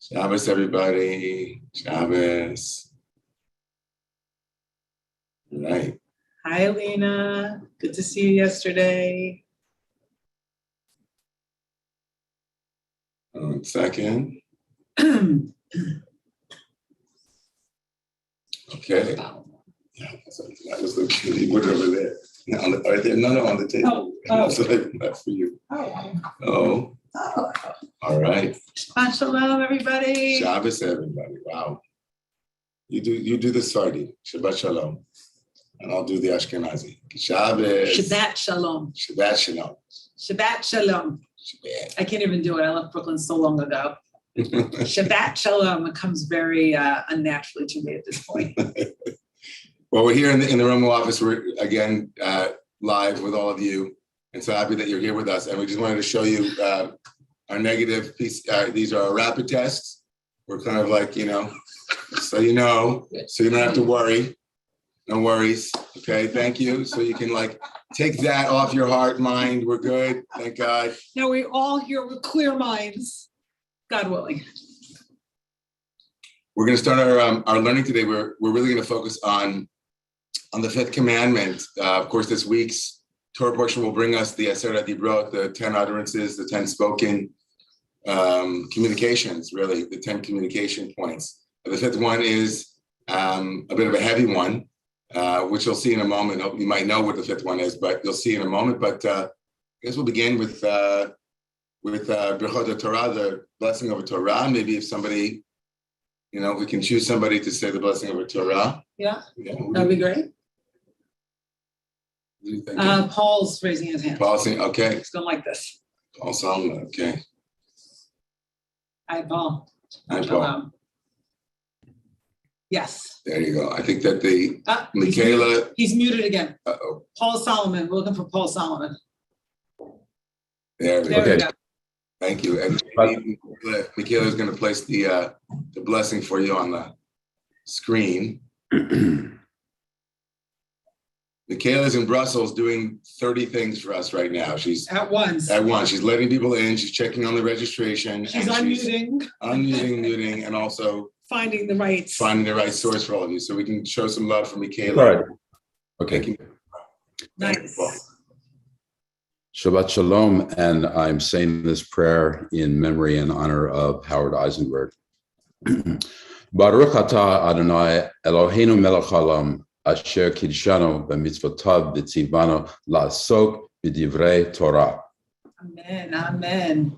Shabbos, everybody. Shabbos. All right. Hi, Alina. Good to see you yesterday. 1 second. Okay. Yeah, that was the cutie wood over there. Right there. No, on the table. That's what I left for you. Oh. All right. Shabbat shalom, everybody. Shabbos, everybody. Wow. You do the Sfardi. Shabbat shalom. And I'll do the Ashkenazi. Shabbos. Shabbat shalom. Shabbat shalom. Shabbat shalom. Shabbat. I can't even do it. I left Brooklyn so long ago. Shabbat shalom. It comes very unnaturally to me at this point. Well, we're here in the Romemu office. We're again live with all of you, and so happy that you're here with us. And we just wanted to show you our negative piece. These are our rapid tests. We're kind of like, so you don't have to worry. No worries. Okay, thank you. So you can take that off your heart, mind. We're good. Thank God. Now we're all here with clear minds, God willing. We're going to start our learning today. We're really going to focus on the fifth commandment. Of course, this week's Torah portion will bring us the Aseret Dibrot, the 10 utterances, the 10 spoken communications, really, the 10 communication points. The fifth one is a bit of a heavy one, which you'll see in a moment. You might know what the fifth one is, but you'll see in a moment. But I guess we'll begin with Birchot Torah, the blessing of a Torah. Maybe if somebody, we can choose somebody to say the blessing of a Torah. Yeah, that'd be great. What do you think? Paul's raising his hand. Paul's saying, okay. It's going like this. Paul Solomon, okay. Hi, Paul. Hi, Paul. Yes. There you go. I think that Michaela. He's muted again. Uh-oh. Paul Solomon. We're looking for Paul Solomon. There we go. Thank you. And Michaela is going to place the blessing for you on the screen. Michaela's in Brussels doing 30 things for us right now. She's at once. She's letting people in. She's checking on the registration. She's unmuting. Muting, and also finding the right source for all of you. So we can show some love for Michaela. All right. Okay. Nice. Shabbat shalom, and I'm saying this prayer in memory and honor of Howard Eisenberg. Baruch atah Adonai Eloheinu melech haolam asher kidshanu b'mitzvotav v'tzivanu la'asok b'divrei Torah. Amen. Amen.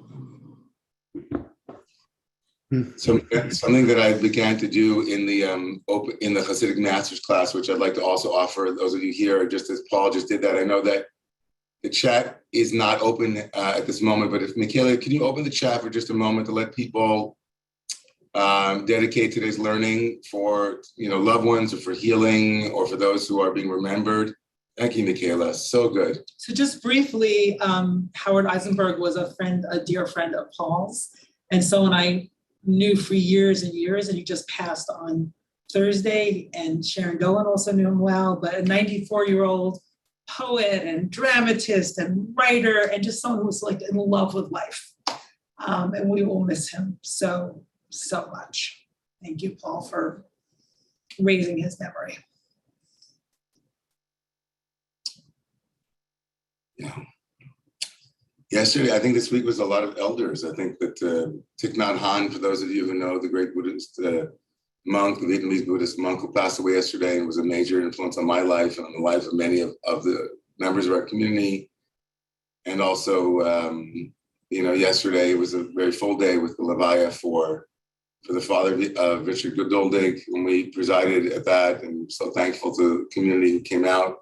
Something that I began to do in the Hasidic Masters class, which I'd like to also offer those of you here, just as Paul just did that. I know that the chat is not open at this moment, but if Michaela, can you open the chat for just a moment to let people dedicate today's learning for loved ones or for healing or for those who are being remembered? Thank you, Michaela. So good. So just briefly, Howard Eisenberg was a dear friend of Paul's. And so when I knew for years and years, and he just passed on Thursday, and Sharon Dolan also knew him well, but a 94-year-old poet and dramatist and writer and just someone who was in love with life. And we will miss him so much. Thank you, Paul, for raising his memory. Yeah. Yesterday, I think this week was a lot of elders. I think that Thich Nhat Hanh, for those of you who know, the great Buddhist monk, the Vietnamese Buddhist monk who passed away yesterday and was a major influence on my life and on the lives of many of the members of our community. And also, yesterday was a very full day with the Levaya for the father of Richard Gedoldig, when we presided at that, and so thankful to the community who came out.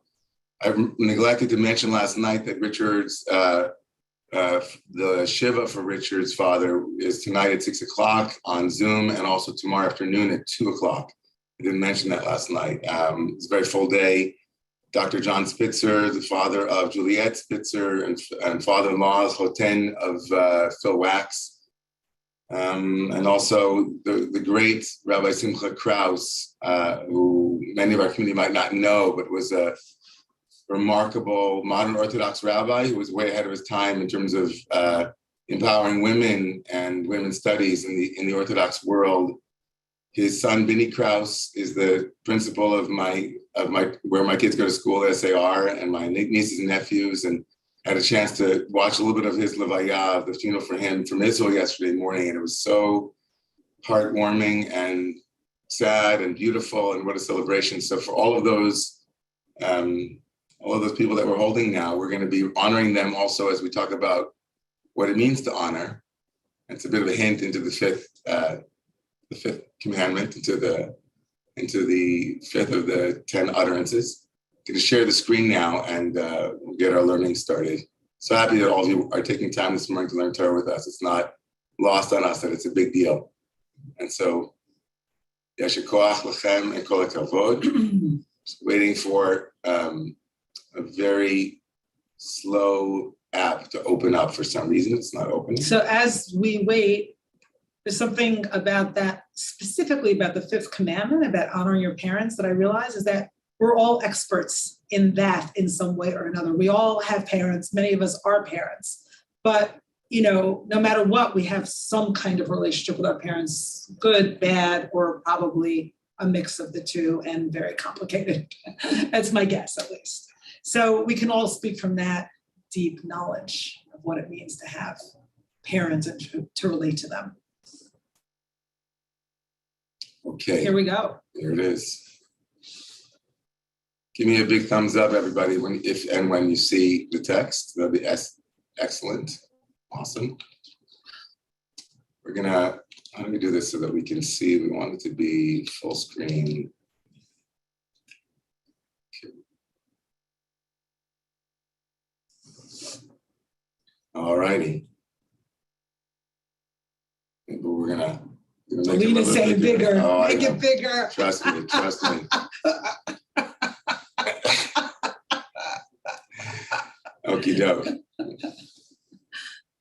I neglected to mention last night that Richard's, the Shiva for Richard's father is tonight at 6 o'clock on Zoom, and also tomorrow afternoon at 2 o'clock. I didn't mention that last night. It's a very full day. Dr. John Spitzer, the father of Juliet Spitzer and father-in-law, Hoten of Phil Wax. And also the great Rabbi Simcha Kraus, who many of our community might not know, but was a remarkable modern Orthodox rabbi who was way ahead of his time in terms of empowering women and women's studies in the Orthodox world. His son, Vinny Krause, is the principal of where my kids go to school, SAR, and my nieces and nephews, and had a chance to watch a little bit of his levaya, the funeral for him from Israel yesterday morning, and it was so heartwarming and sad and beautiful, and what a celebration. So for all of those people that we're holding now, we're going to be honoring them also as we talk about what it means to honor. It's a bit of a hint into the fifth commandment, into the fifth of the 10 utterances. I'm going to share the screen now and we'll get our learning started. So happy that all of you are taking time this morning to learn Torah with us. It's not lost on us that it's a big deal. And so, Yasher Koach Lechem and Kol HaKavod. Waiting for a very slow app to open up. For some reason, it's not opening. So as we wait, there's something about that, specifically about the fifth commandment, about honoring your parents, that I realize is that we're all experts in that in some way or another. We all have parents. Many of us are parents. But, no matter what, we have some kind of relationship with our parents, good, bad, or probably a mix of the two, and very complicated. That's my guess, at least. So we can all speak from that deep knowledge of what it means to have parents and to relate to them. Okay. Here we go. There it is. Give me a big thumbs up, everybody, when you see the text. That'll be excellent. Awesome. How do we do this so that we can see? We want it to be full screen. Okay. All righty. We're gonna make it Alina's saying bigger. Oh, Make it bigger. Trust me. Okie doke.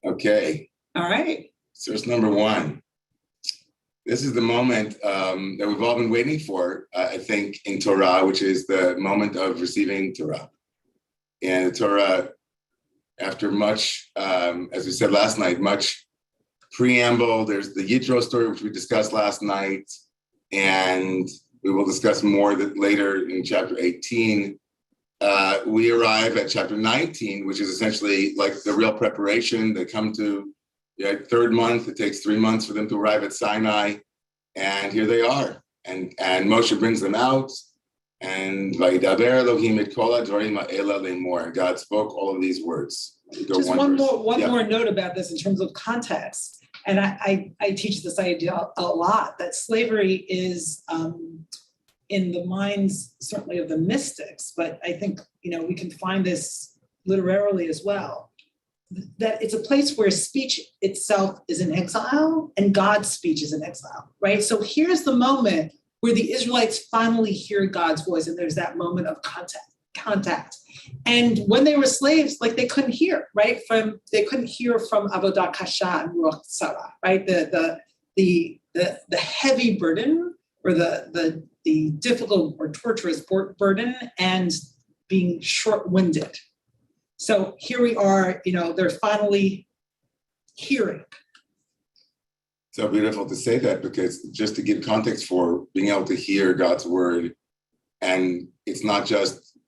Okay. All right. Source number one. This is the moment that we've all been waiting for, I think, in Torah, which is the moment of receiving Torah. And the Torah, after much, as we said last night, much preamble, there's the Yitro story, which we discussed last night, and we will discuss more later in chapter 18. We arrive at chapter 19, which is essentially like the real preparation. They come to third month. It takes 3 months for them to arrive at Sinai, and here they are. And Moshe brings them out, and Vayidaber Elohim et kol hadvarim ha'ela lemor. God spoke all of these words. Just one more note about this in terms of context. And I teach this idea a lot, that slavery is in the minds certainly of the mystics, but I think we can find this literarily as well, that it's a place where speech itself is in exile and God's speech is in exile, right? So here's the moment where the Israelites finally hear God's voice, and there's that moment of contact. And when they were slaves, like they couldn't hear, right? They couldn't hear from Avodah Kasha and Ruach Tzara, right? The heavy burden, or the difficult or torturous burden, and being short-winded. So here we are, they're finally hearing. So beautiful to say that, because just to give context for being able to hear God's word, and it's not just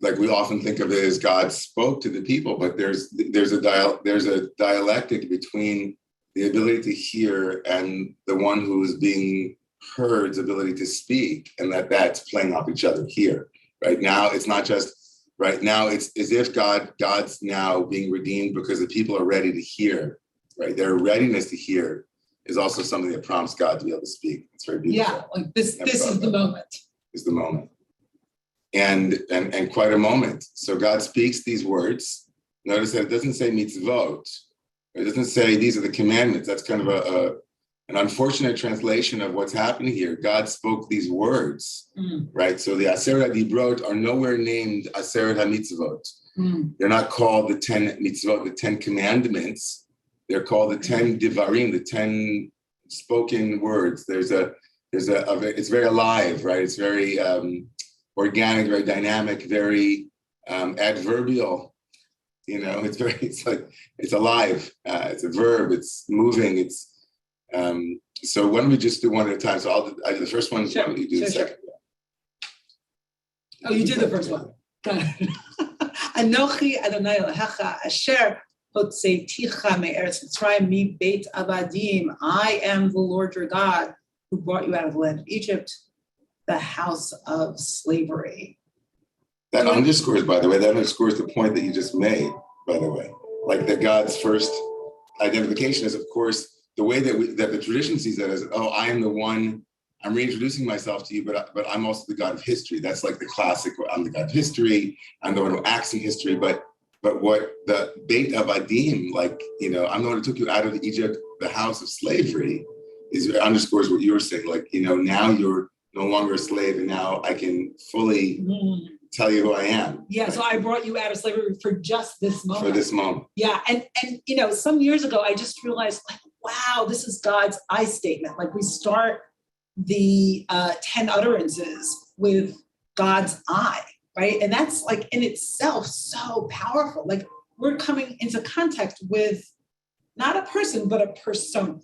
like we often think of it as God spoke to the people, but there's a dialectic between the ability to hear and the one who's being heard's ability to speak, and that's playing off each other here. Right now, it's not just right now, it's as if God's now being redeemed because the people are ready to hear, right? Their readiness to hear is also something that prompts God to be able to speak. It's very beautiful. Yeah, like this is the moment. Is the moment. And quite a moment. So God speaks these words. Notice that it doesn't say mitzvot. It doesn't say these are the commandments. That's kind of an unfortunate translation of what's happening here. God spoke these words, right? So the Aseret HaDibrot are nowhere named Aseret HaMitzvot. They're not called the 10 mitzvot, the 10 commandments. They're called the 10 divarim, the 10 spoken words. It's very alive, right? It's very organic, very dynamic, very adverbial. it's alive. It's a verb. It's moving. So why don't we just do one at a time? So I do the first one. Sure, Why don't you do the second? Oh, you did the first one. Anochi Adonai Elohecha Asher Hotzeiticha me'eretz Mitzrayim mi beit avadim. I am the Lord your God who brought you out of the land of Egypt, the house of slavery. That underscores the point that you just made, by the way. Like that God's first identification is, of course, the way that the tradition sees that as, oh, I am the one, I'm reintroducing myself to you, but I'm also the God of history. That's like the classic, I'm the God of history, I'm the one who acts in history, but what the Beit Avadim, I'm the one who took you out of Egypt, the house of slavery, underscores what you were saying. Now you're no longer a slave, and now I can fully tell you who I am. Yeah, right? So I brought you out of slavery for just this moment. For this moment. Yeah, and some years ago, I just realized, wow, this is God's I statement. We start the 10 utterances with God's I, right? And that's in itself so powerful. We're coming into contact with not a person, but a persona,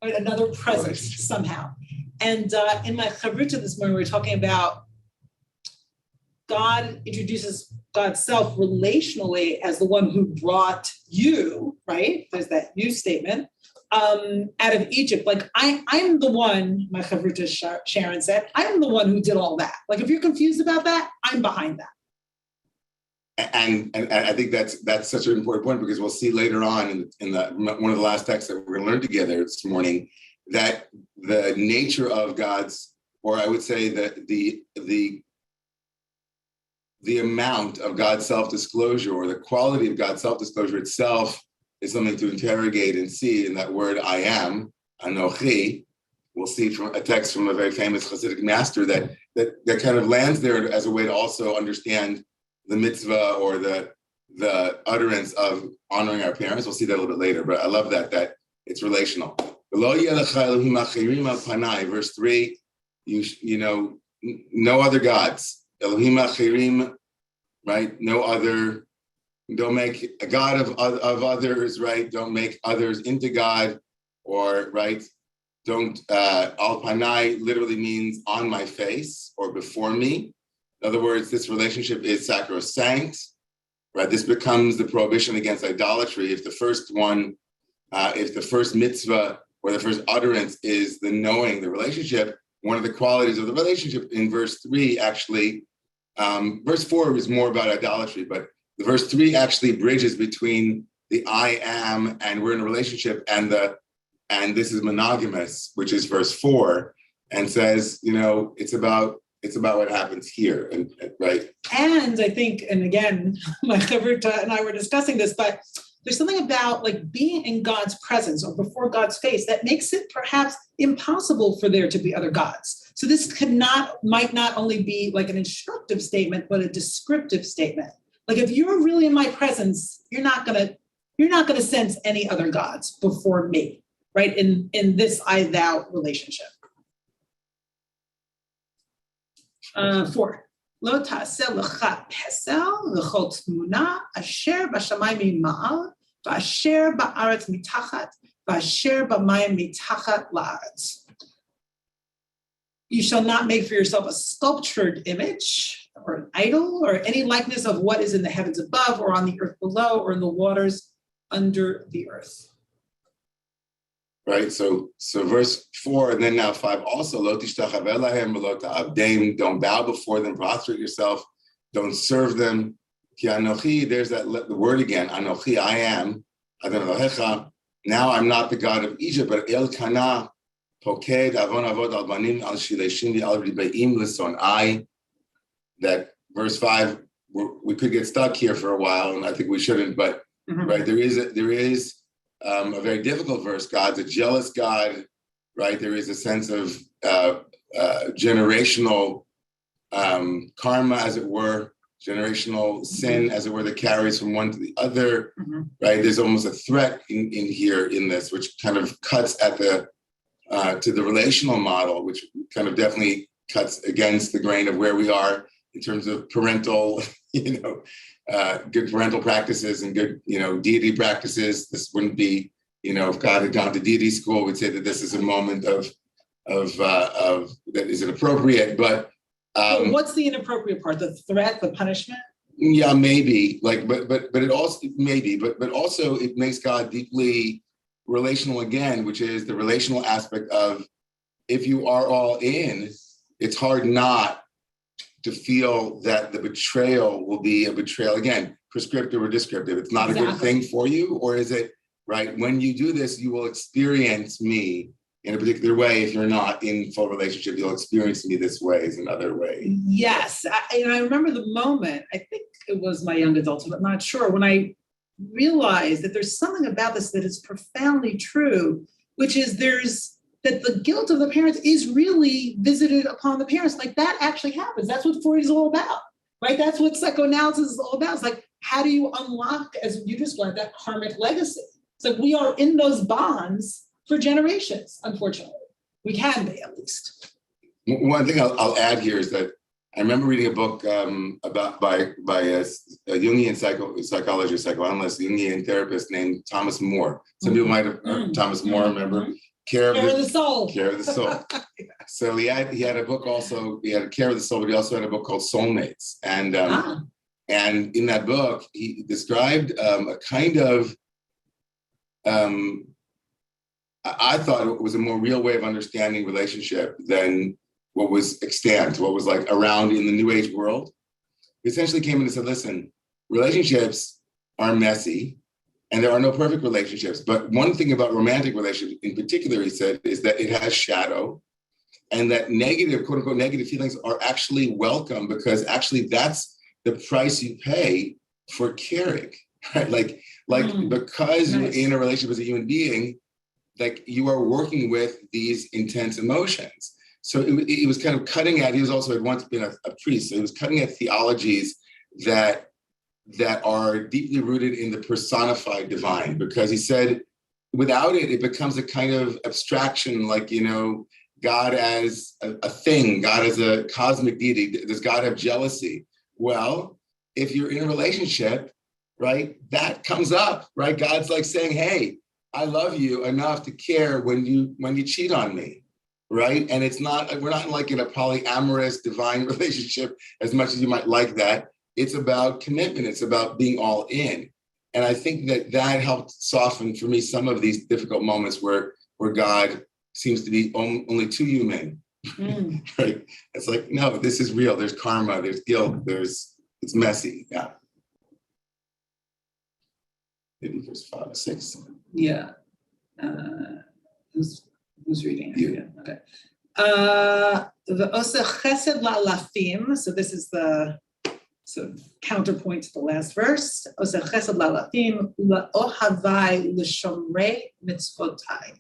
right? Another presence somehow. And in my chavruta this morning, we were talking about God introduces God's self relationally as the one who brought you, right? There's that you statement, out of Egypt. I'm the one, my chavruta Sharon said, I'm the one who did all that. If you're confused about that, I'm behind that. And I think that's such an important point, because we'll see later on in one of the last texts that we're going to learn together this morning, that the nature of God's, or I would say that the amount of God's self-disclosure, or the quality of God's self-disclosure itself, is something to interrogate and see in that word I am, Anochi. We'll see from a text from a very famous Hasidic master that kind of lands there as a way to also understand the mitzvah, or the utterance of honoring our parents. We'll see that a little bit later, but I love that it's relational. Verse 3, no other gods. Elohim achirim, right? No other. Don't make a god of others, right? Don't make others into God, or right? Don't al panai literally means on my face or before me. In other words, this relationship is sacrosanct, right? This becomes the prohibition against idolatry. If the first mitzvah or the first utterance is the knowing, the relationship, one of the qualities of the relationship in verse 3 actually, verse 4 is more about idolatry, but the verse 3 actually bridges between the I am and we're in a relationship, and this is monogamous, which is verse 4, and says, it's about what happens here, and right. And I think, and again, my chavruta and I were discussing this, but there's something about being in God's presence or before God's face that makes it perhaps impossible for there to be other gods. So this might not only be an instructive statement, but a descriptive statement. If you're really in my presence, you're not gonna sense any other gods before me, right? In this I thou relationship. 4. Lo ta'aseh lecha pesel v'chol tmuna asher b'shamayim mima'al v'asher ba'aretz mitachat v'asher b'mayim mitachat la'aretz. You shall not make for yourself a sculptured image or an idol or any likeness of what is in the heavens above or on the earth below or in the waters under the earth. Right, so verse 4 and then now 5 also, lo tishtachaveh lahem v'lo ta'avdeim, don't bow before them, prostrate yourself, don't serve them. Ki anochi, there's the word again, anochi, I am, Adonai Elohecha. Now I'm not the God of Egypt, but El Kana, Poked, Avon Avod al Banim, al Shileshim, al Ribeim, Lison I. That verse 5, we could get stuck here for a while, and I think we shouldn't, but right, there is a very difficult verse. God's a jealous God, right? There is a sense of generational karma, as it were, generational sin, as it were, that carries from one to the other, right? There's almost a threat in here in this, which kind of cuts at to the relational model, which kind of definitely cuts against the grain of where we are in terms of parental good parental practices and good, deity practices. This wouldn't be, if God had gone to deity school, we'd say that this is a moment of that is inappropriate. But what's the inappropriate part? The threat, the punishment? Yeah, maybe. But it also maybe, but also it makes God deeply relational again, which is the relational aspect of if you are all in, it's hard not to feel that the betrayal will be a betrayal again, prescriptive or descriptive. It's not a good thing for you, or is it right? When you do this, you will experience me in a particular way. If you're not in full relationship, you'll experience me this way is another way. Yes. I remember the moment, I think it was my young adulthood, I'm not sure, when I realized that there's something about this that is profoundly true, which is that the guilt of the parents is really visited upon the parents. Like that actually happens. That's what Freud is all about, right? That's what psychoanalysis is all about. It's like, how do you unlock, as you described, that karmic legacy? It's like we are in those bonds for generations, unfortunately. We can be, at least. One thing I'll add here is that I remember reading a book by a Jungian psychologist, psychoanalyst, Jungian therapist named Thomas More. Some people might have heard Thomas More, remember? Care of the Soul. Care of the Soul. Yeah. So he had a book also, he had Care of the Soul, but he also had a book called Soulmates. And in that book, he described a kind of, I thought it was a more real way of understanding relationship than what was extant, what was like around in the New Age world. He essentially came in and said, listen, relationships are messy and there are no perfect relationships. But one thing about romantic relationships in particular, he said, is that it has shadow and that negative, quote unquote, negative feelings are actually welcome because actually that's the price you pay for caring, right? Because you're in a relationship as a human being, like you are working with these intense emotions. So it was kind of cutting at, he was also had once been a priest, so he was cutting at theologies that are deeply rooted in the personified divine, because he said, without it, it becomes a kind of abstraction, like, God as a thing, God as a cosmic deity. Does God have jealousy? Well, if you're in a relationship, right, that comes up, right? God's like saying, hey, I love you enough to care when you cheat on me. Right. And we're not like in a polyamorous divine relationship as much as you might like that. It's about commitment. It's about being all in. And I think that helped soften for me some of these difficult moments where God seems to be only too human. Right. It's like, no, this is real. There's karma, there's guilt, it's messy. Yeah. Maybe verse 5, 6. Yeah. Who's reading? You. Okay. The Oseh Chesed La'alafim. So this is the sort of counterpoint to the last verse. Oseh Chesed La'alafim La'ohavai L'shomrei Mitzvotai.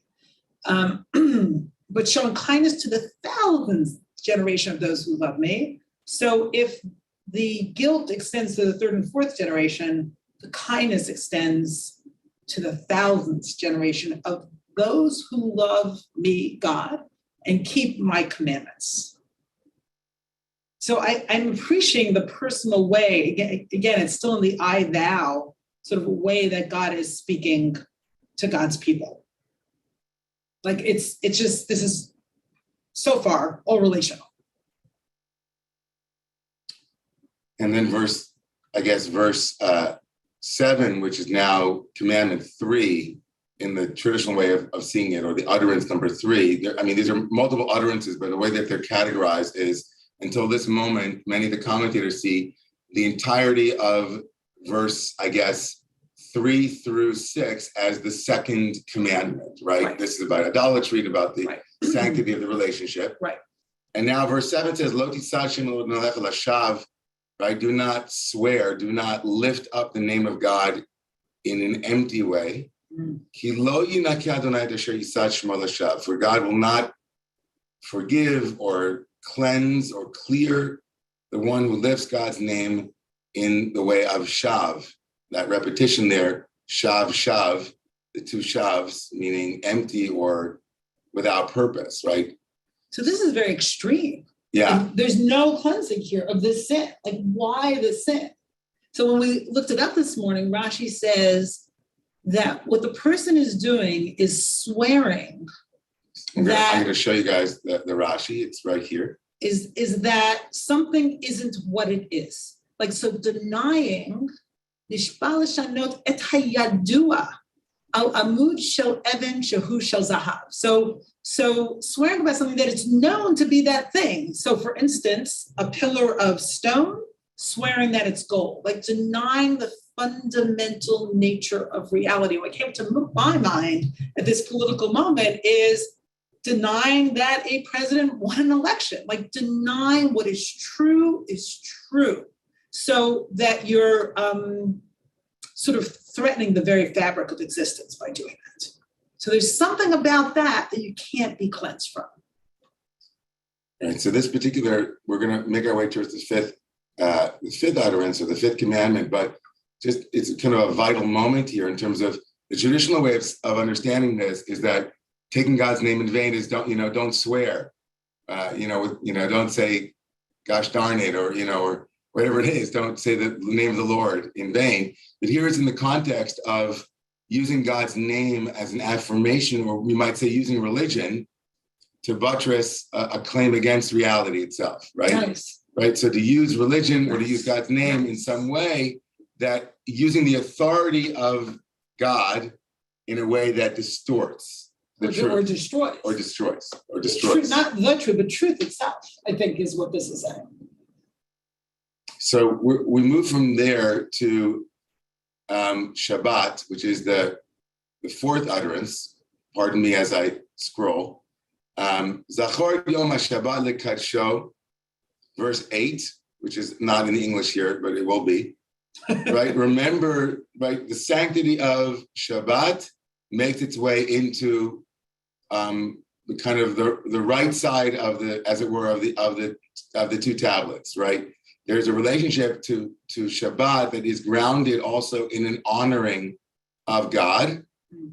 But showing kindness to the thousandth generation of those who love me. So if the guilt extends to the third and fourth generation, the kindness extends to the thousandth generation of those who love me, God, and keep my commandments. So I'm appreciating the personal way. Again, it's still in the I, thou sort of a way that God is speaking to God's people. Like it's just, this is so far all relational. And then verse 7, which is now commandment 3, in the traditional way of seeing it, or the utterance number 3. These are multiple utterances, but the way that they're categorized is, until this moment, many of the commentators see the entirety of verse, 3 through 6 as the second commandment, right? This is about idolatry, about the sanctity of the relationship. Right. And now verse 7 says, Lo tisashem lo nalecha lashav, right? Do not swear, do not lift up the name of God in an empty way. For God will not forgive or cleanse or clear the one who lifts God's name in the way of shav. That repetition there, shav, the two shavs, meaning empty or without purpose, right? So this is very extreme. Yeah. And there's no cleansing here of this sin. Like, why the sin? So when we looked it up this morning, Rashi says that what the person is doing is swearing I'm that going to show you guys the Rashi. It's right here. is that something isn't what it is. Like, so denying nishba l'shanot et hayadua al amud shel even shehu shel zahav. So swearing about something that it's known to be that thing. So for instance, a pillar of stone, swearing that it's gold, like denying the fundamental nature of reality. What came to my mind at this political moment is denying that a president won an election, like denying what is true, so that you're sort of threatening the very fabric of existence by doing that. So there's something about that you can't be cleansed from. Right. So this particular, we're going to make our way towards the fifth utterance or the fifth commandment, but just it's kind of a vital moment here in terms of the traditional way of understanding this is that taking God's name in vain is don't swear, don't say, gosh darn it, or whatever it is, don't say the name of the Lord in vain. But here it's in the context of using God's name as an affirmation, or we might say using religion to buttress a claim against reality itself, right? Nice. Right. So to use religion or to use God's name in some way that using the authority of God in a way that distorts the truth. Or destroys. Or destroys. Truth, not the truth, but truth itself, I think is what this is saying. So we move from there to Shabbat, which is the fourth utterance. Pardon me as I scroll. Zachor Yom HaShabbat Lekadsho, verse 8, which is not in the English here, but it will be. Right? Remember, right, the sanctity of Shabbat makes its way into the kind of the right side of the, as it were, of the two tablets, right? There's a relationship to Shabbat that is grounded also in an honoring of God,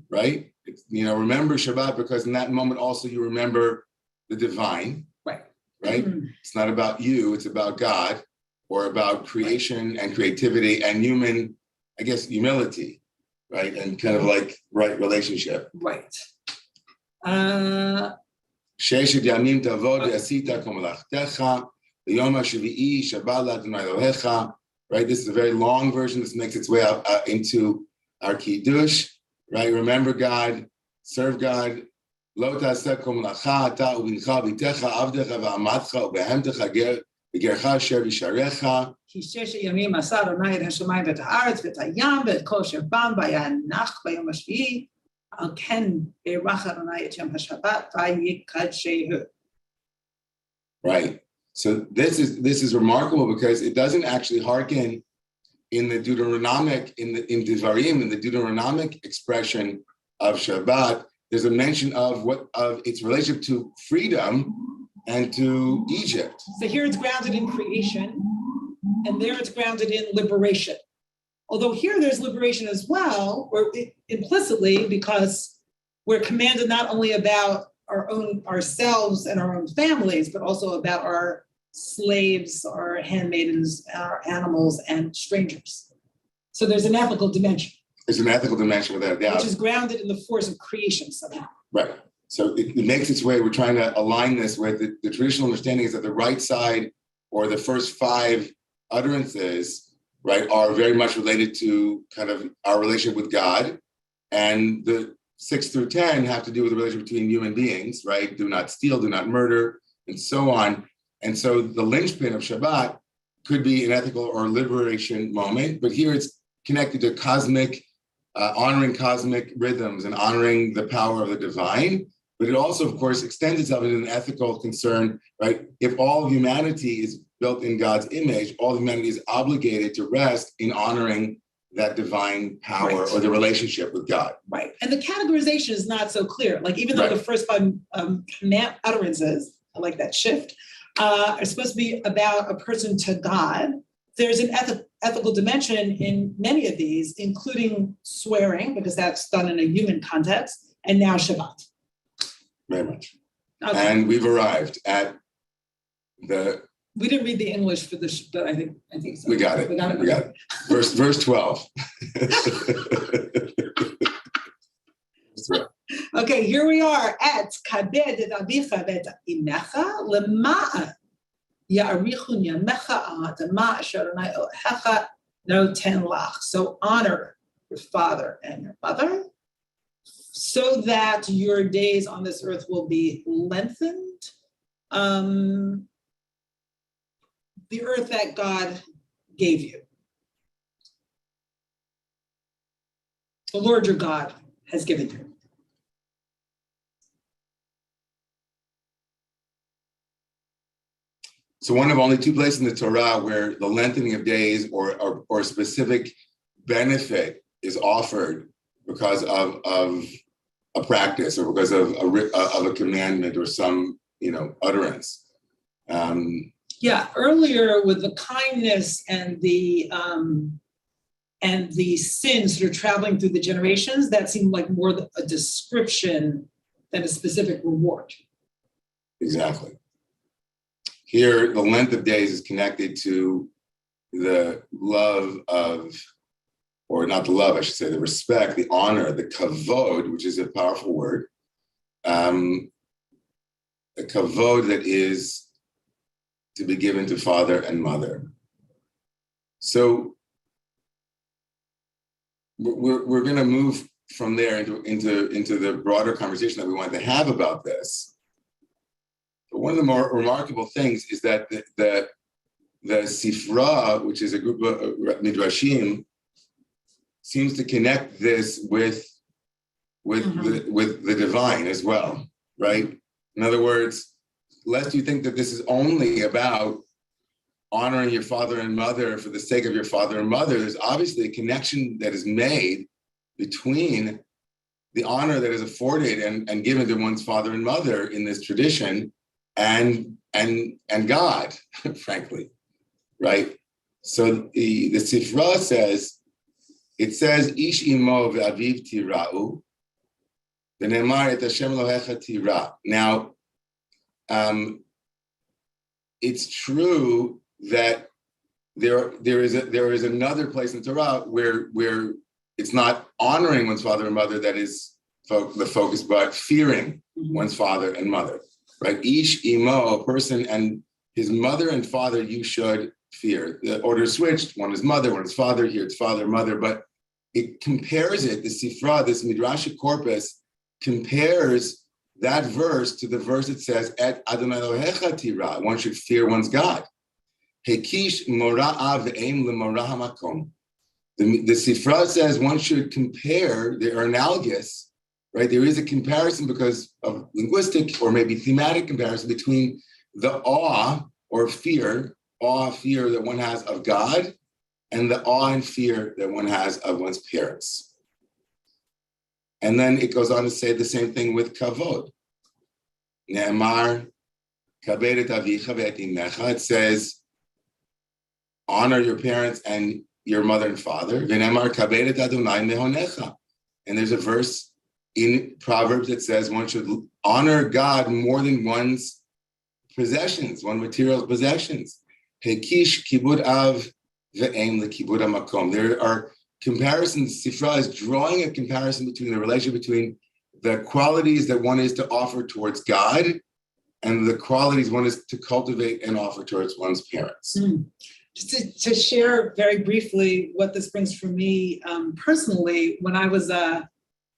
right? Remember Shabbat because in that moment also you remember the divine, right? Mm-hmm. It's not about you, it's about God, or about creation and creativity and human, I guess, humility, right? And kind of like right relationship. Right. Sheshet yamim tavod v'asita kol melachtecha v'yom hashvi'i shabbat l'Adonai Elohecha. Right, this is a very long version. This makes its way out into our Kiddush. Right, remember God, serve God. Lo ta'aseh kol melacha ata u'bincha v'itecha avdecha v'amatcha u'behemtecha v'gercha asher b'sharecha. כי ששת ימים עשה אדוני את השמיים ואת הארץ ואת הים ואת כל אשר בם וינח ביום השביעי על כן ברך אדוני את יום השבת ויקדשהו. Right. So this is remarkable because it doesn't actually hearken in the Deuteronomic, in Devarim, in the Deuteronomic expression of Shabbat. There's a mention of its relationship to freedom and to Egypt. So here it's grounded in creation, and there it's grounded in liberation. Although here there's liberation as well, or implicitly, because we're commanded not only about ourselves and our own families, but also about our slaves, our handmaidens, our animals, and strangers. So there's an ethical dimension. There's an ethical dimension without a doubt. Which is grounded in the force of creation somehow. Right. So it makes its way, we're trying to align this with the traditional understanding is that the right side or the first five utterances, right, are very much related to kind of our relationship with God. And the 6 through 10 have to do with the relationship between human beings, right? Do not steal, do not murder, and so on. And so the linchpin of Shabbat could be an ethical or liberation moment, but here it's connected to cosmic, honoring cosmic rhythms and honoring the power of the divine. But it also, of course, extends itself into an ethical concern, right? If all of humanity is built in God's image, all of humanity is obligated to rest in honoring that divine power or the relationship with God. Right. And the categorization is not so clear. Like even though the first five utterances, I like that shift, are supposed to be about a person to God, there's an ethical dimension in many of these, including swearing, because that's done in a human context, and now Shabbat. Very much. Okay. And we've arrived at the We didn't read the English for this, but I think so. We got it. We got it. We got it. Verse 12. Okay, here we are at kabed et avicha v'et imecha lema'an ya'arichu yamecha ad ma asher Adonai Elohecha noten lach. So honor your father and your mother, so that your days on this earth will be lengthened. The earth that God gave you. The Lord your God has given you. So one of only two places in the Torah where the lengthening of days or a specific benefit is offered because of a practice or because of a commandment or some utterance. Yeah, earlier with the kindness and the sins that are traveling through the generations, that seemed like more a description than a specific reward. Exactly. Here, the length of days is connected to the love of, or not the love, I should say, the respect, the honor, the kavod, which is a powerful word. A kavod that is to be given to father and mother. So we're going to move from there into the broader conversation that we want to have about this. But one of the more remarkable things is that the Sifra, which is a group of midrashim, seems to connect this with the divine as well, right? In other words, lest you think that this is only about honoring your father and mother for the sake of your father and mother, there's obviously a connection that is made between the honor that is afforded and given to one's father and mother in this tradition and God, frankly, right? So the Sifra says, Ish imo ve'aviv tira'u, v'ne'emar et Hashem Elohecha tira. Now, it's true that there is another place in Torah where it's not honoring one's father and mother that is the focus, but fearing one's father and mother, right? Ish imo, a person and his mother and father you should fear. The order switched, one is mother, one is father, here it's father, mother, but it compares it, the Sifra, this Midrashic corpus, compares that verse to the verse that says, Et Adonai Elohecha tira, one should fear one's God. Hekish mora'a ve'em lemora hamakom. The Sifra says one should compare, they are analogous, right? There is a comparison because of linguistic or maybe thematic comparison between the awe or fear that one has of God and the awe and fear that one has of one's parents. And then it goes on to say the same thing with kavod. Ne'emar kabed et avicha ve'et imecha. It says, honor your parents and your mother and father. V'ne'emar kabed et Adonai mehonecha. And there's a verse in Proverbs that says one should honor God more than one's possessions, one's material possessions. Hekish kibud av ve'em lekibud hamakom. There are comparisons. Sifra is drawing a comparison between the relationship between the qualities that one is to offer towards God and the qualities one is to cultivate and offer towards one's parents. Just to share very briefly what this brings for me personally, when I was a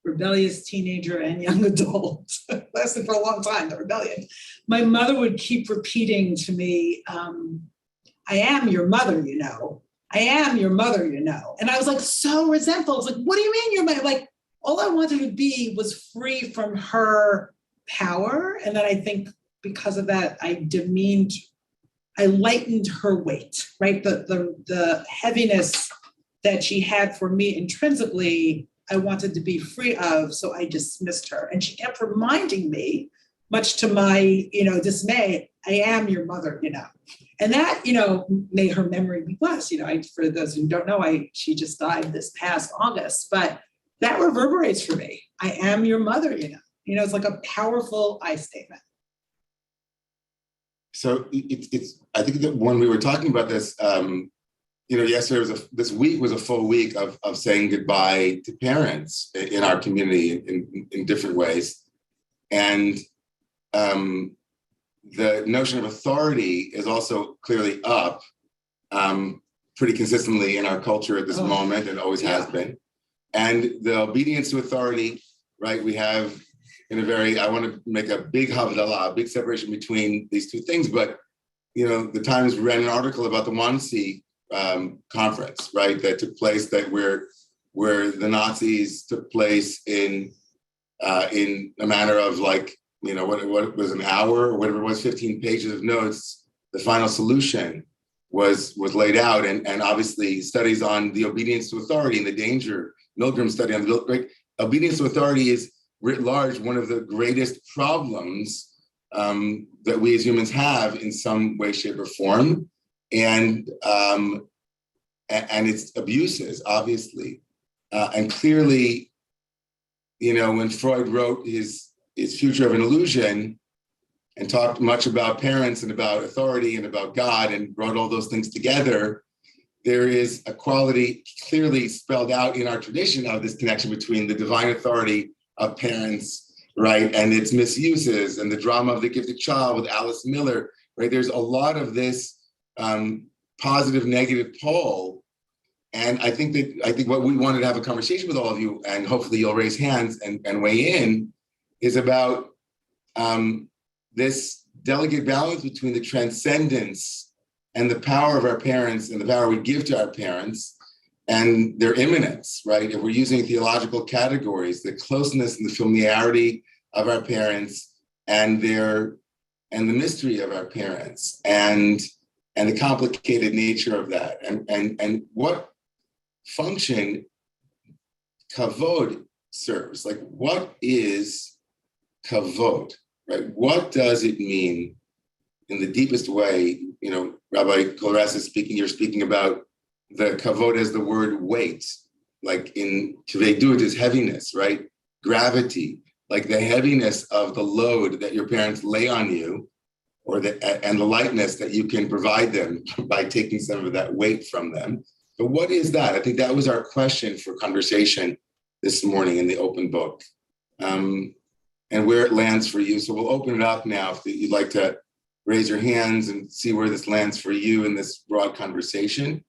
rebellious teenager and young adult, lasted for a long time, the rebellion, my mother would keep repeating to me, I am your mother, you know. I am your mother, you know. And I was like so resentful. I was like, what do you mean you're my, like, all I wanted to be was free from her power. And then I think because of that, I lightened her weight, right? The heaviness that she had for me intrinsically, I wanted to be free of, so I dismissed her. And she kept reminding me, much to my, dismay, I am your mother, you know. And that, may her memory be blessed. For those who don't know, she just died this past August, but that reverberates for me. I am your mother, you know. It's like a powerful I statement. So it's. I think that when we were talking about this, yesterday this week was a full week of saying goodbye to parents in our community in different ways, and the notion of authority is also clearly up pretty consistently in our culture at this moment, and always has been. And the obedience to authority, right? We have I want to make a big havdalah, a big separation between these two things. But, the Times ran an article about the Wannsee conference, right? That took place, where the Nazis took place in a matter of what was an hour or whatever it was, 15 pages of notes. The final solution was laid out, and obviously studies on the obedience to authority and the danger. Milgram's study on obedience to authority is writ large one of the greatest problems that we as humans have in some way, shape, or form, and its abuses, obviously, and clearly, when Freud wrote his Future of an Illusion and talked much about parents and about authority and about God and brought all those things together, there is a quality clearly spelled out in our tradition of this connection between the divine authority of parents, right, and its misuses, and the drama of the gifted child with Alice Miller, right? There's a lot of this positive, negative pole. And I think what we wanted to have a conversation with all of you, and hopefully you'll raise hands and weigh in, is about this delicate balance between the transcendence and the power of our parents and the power we give to our parents and their immanence, right? If we're using theological categories, the closeness and the familiarity of our parents and the mystery of our parents and the complicated nature of that, and what function kavod serves. Like, what is kavod, right? What does it mean in the deepest way? Rabbi Kollras is speaking, you're speaking about the kavod as the word weight, like in kvedut is heaviness, right? Gravity, like the heaviness of the load that your parents lay on you, and the lightness that you can provide them by taking some of that weight from them. But what is that? I think that was our question for conversation this morning in the open book, and where it lands for you. So we'll open it up now if you'd like to raise your hands and see where this lands for you in this broad conversation.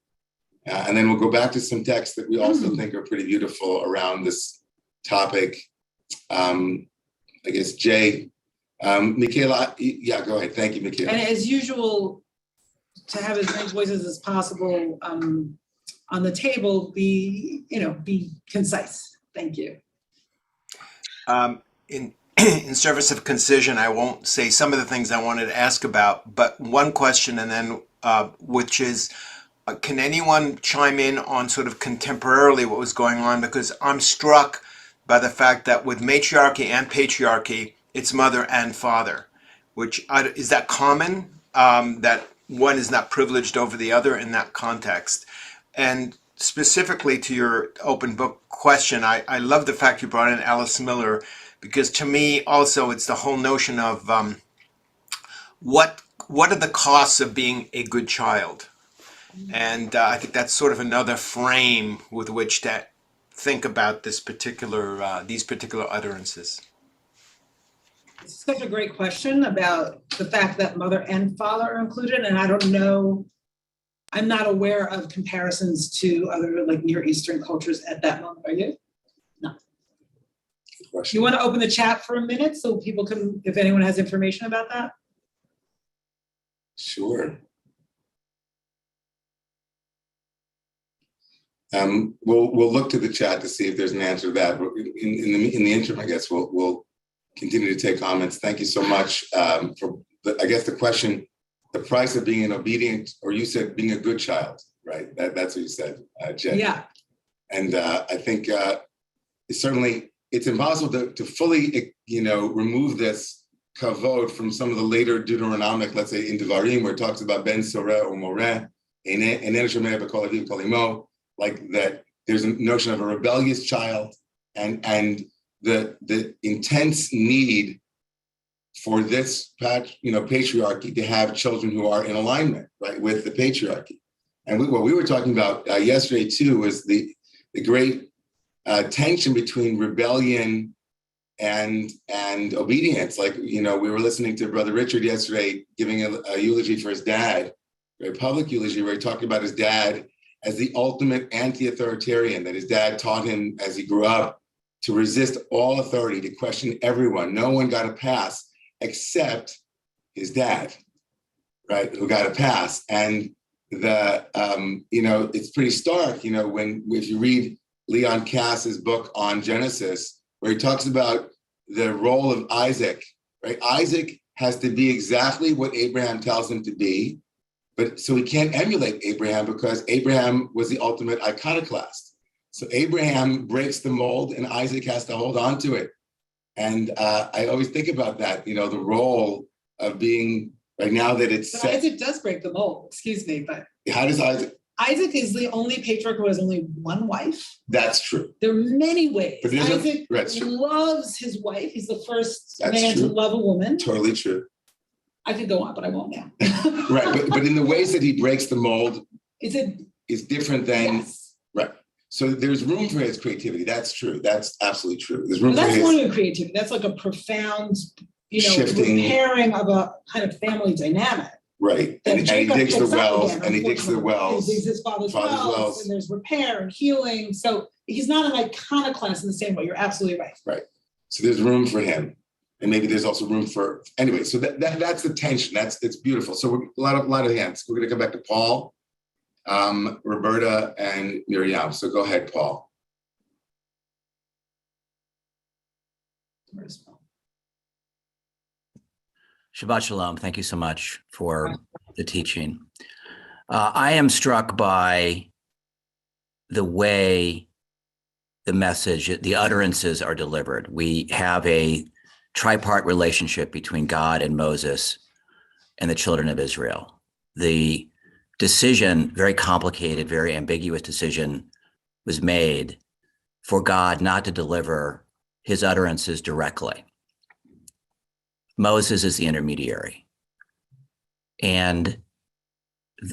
And then we'll go back to some texts that we also think are pretty beautiful around this topic. I guess, Jay, Michaela, yeah, go ahead. Thank you, Michaela. And as usual, to have as many voices as possible on the table, be concise. Thank you. In service of concision, I won't say some of the things I wanted to ask about, but one question, and then which is, can anyone chime in on sort of contemporarily what was going on? Because I'm struck by the fact that with matriarchy and patriarchy, it's mother and father, which is that common, that one is not privileged over the other in that context? And specifically to your open book question, I love the fact you brought in Alice Miller, because to me also it's the whole notion of what are the costs of being a good child? And I think that's sort of another frame with which to think about these particular utterances. It's such a great question about the fact that mother and father are included, and I don't know, I'm not aware of comparisons to other Near Eastern cultures at that moment. Are you? No. You want to open the chat for a minute so people can, if anyone has information about that? Sure. We'll look to the chat to see if there's an answer to that. But in the interim, I guess we'll continue to take comments. Thank you so much for the question. The price of being an obedient, or you said being a good child, right? That's what you said, Jen. Yeah. And I think it's impossible to fully, remove this kavod from some of the later Deuteronomic, let's say in Devarim, where it talks about ben soreh or moreh, like that. There's a notion of a rebellious child and the intense need for this patriarchy to have children who are in alignment, right, with the patriarchy. And what we were talking about yesterday too was the great tension between rebellion and obedience. Like, we were listening to Brother Richard yesterday giving a eulogy for his dad, a public eulogy, where he talked about his dad as the ultimate anti-authoritarian, that his dad taught him as he grew up to resist all authority, to question everyone. No one got a pass except his dad, right, who got a pass. And it's pretty stark, if you read Leon Kass's book on Genesis, where he talks about the role of Isaac, right? Isaac has to be exactly what Abraham tells him to be, but so he can't emulate Abraham because Abraham was the ultimate iconoclast. So Abraham breaks the mold and Isaac has to hold on to it. And I always think about that, the role of being, right now that it's set. Isaac does break the mold, excuse me, but. How does Isaac? Isaac is the only patriarch who has only one wife. That's true. There are many ways. But Isaac that's true. loves his wife. He's the first That's man true. to love a woman. Totally true. I could go on, but I won't now. Right, but in the ways that he breaks the mold is different than, yes. Right. So there's room for his creativity. That's true. That's absolutely true. There's room Well, for that's his one of the creativity. That's like a profound, shifting, repairing of a kind of family dynamic. Right. And he digs the wells, and he digs the wells. He digs his father's wells, and there's repair and healing. So he's not an iconoclast in the same way. You're absolutely right. Right. So there's room for him. And maybe there's also room for, anyway, so that's the tension. It's beautiful. So a lot of hands. We're going to come back to Paul, Roberta, and Miriam. So go ahead, Paul. Shabbat Shalom. Thank you so much for the teaching. I am struck by the way the message, the utterances are delivered. We have a tripart relationship between God and Moses and the children of Israel. The decision, very complicated, very ambiguous decision, was made for God not to deliver his utterances directly. Moses is the intermediary. And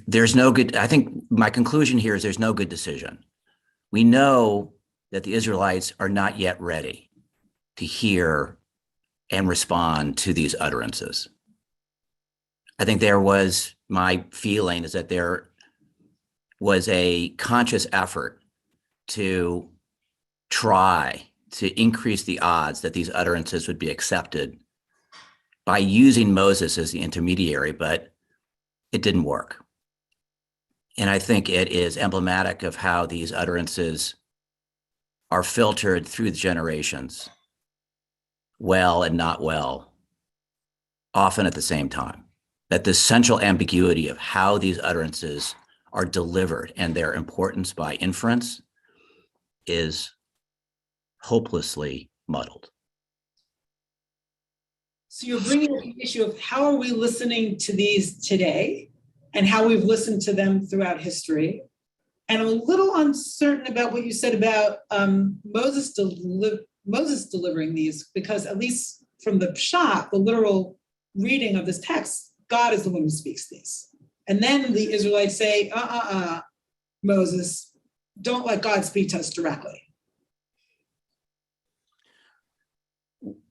there's no good, I think my conclusion here is there's no good decision. We know that the Israelites are not yet ready to hear and respond to these utterances. I think my feeling is that there was a conscious effort to try to increase the odds that these utterances would be accepted by using Moses as the intermediary, but it didn't work. And I think it is emblematic of how these utterances are filtered through the generations, well and not well, often at the same time. That the central ambiguity of how these utterances are delivered and their importance by inference is hopelessly muddled. So you're bringing up the issue of how are we listening to these today and how we've listened to them throughout history. And I'm a little uncertain about what you said about Moses delivering these, because at least from the Pshat, the literal reading of this text, God is the one who speaks these. And then the Israelites say, Moses, don't let God speak to us directly.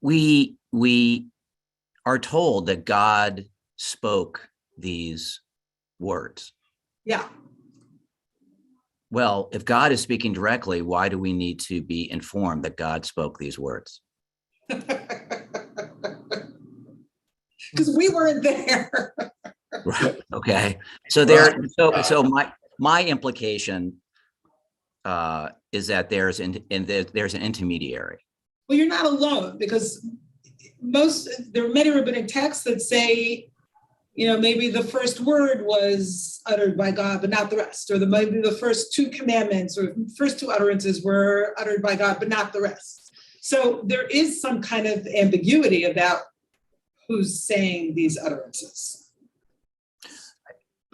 We are told that God spoke these words. Yeah. Well, if God is speaking directly, why do we need to be informed that God spoke these words? Because we weren't there. Right. Okay. So my implication is that there's an intermediary. Well, you're not alone, because there are many rabbinic texts that say, maybe the first word was uttered by God, but not the rest, or maybe the first two commandments or first two utterances were uttered by God, but not the rest. So there is some kind of ambiguity about who's saying these utterances.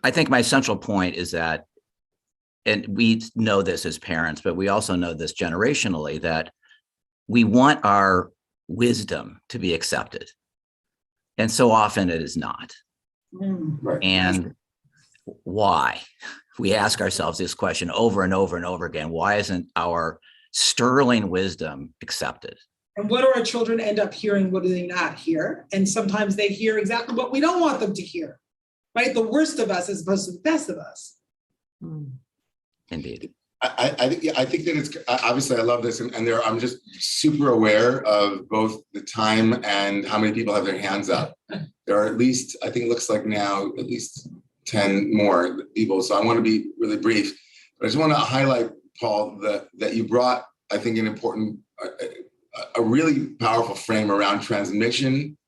I think my central point is that, and we know this as parents, but we also know this generationally, that we want our wisdom to be accepted. And so often it is not. Right. And why? We ask ourselves this question over and over and over again. Why isn't our sterling wisdom accepted? And what do our children end up hearing? What do they not hear? And sometimes they hear exactly what we don't want them to hear, right? The worst of us as opposed to the best of us. Indeed. I think that it's obviously I love this, and I'm just super aware of both the time and how many people have their hands up. There are at least, I think it looks like now, at least 10 more people. So I want to be really brief, but I just want to highlight, Paul, that you brought, I think, an important, a really powerful frame around transmission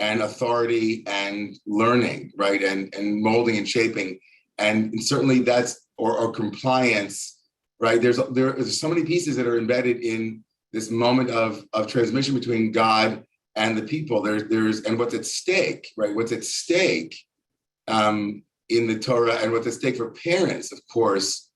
and authority and learning, right? And molding and shaping. And certainly that's, or compliance, right? There are so many pieces that are embedded in this moment of transmission between God and the people. There's and what's at stake, right? What's at stake in the Torah, and what's at stake for parents, of course,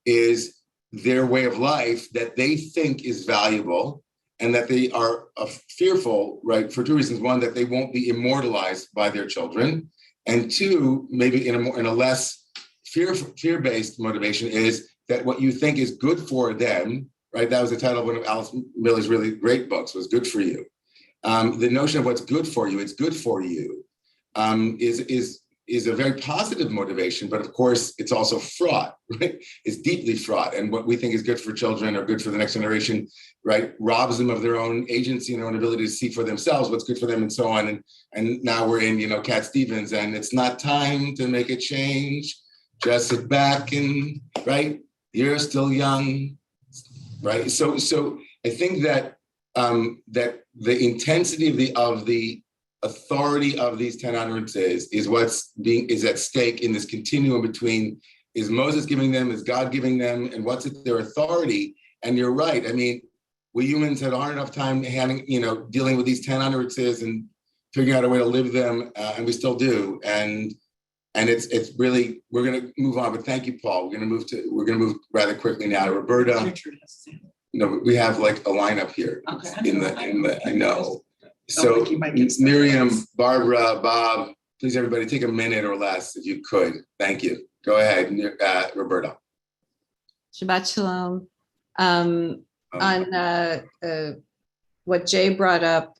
is their way of life that they think is valuable, and that they are fearful, right? For two reasons: one, that they won't be immortalized by their children, and two, maybe in a less fear-based motivation, is that what you think is good for them, right? That was the title of one of Alice Miller's really great books, was Good for You. The notion of what's good for you, it's good for you, is a very positive motivation, but of course it's also fraught, right? It's deeply fraught. And what we think is good for children or good for the next generation, right, robs them of their own agency and their own ability to see for themselves what's good for them and so on. And now we're in, Cat Stevens, and it's not time to make a change. Just sit back and, right, you're still young, right? So I think that that the intensity of the authority of these 10 utterances is at stake in this continuum between, is Moses giving them, is God giving them, and what's their authority? And you're right. I mean, we humans had a hard enough time dealing with these 10 utterances and figuring out a way to live them, and we still do. And it's really, we're going to move on, but thank you, Paul. We're going to move rather quickly now to Roberta. No, we have like a lineup here. Okay. I know. So Miriam, Barbara, Bob, please everybody take a minute or less if you could. Thank you. Go ahead, Roberta. Shabbat Shalom. On what Jay brought up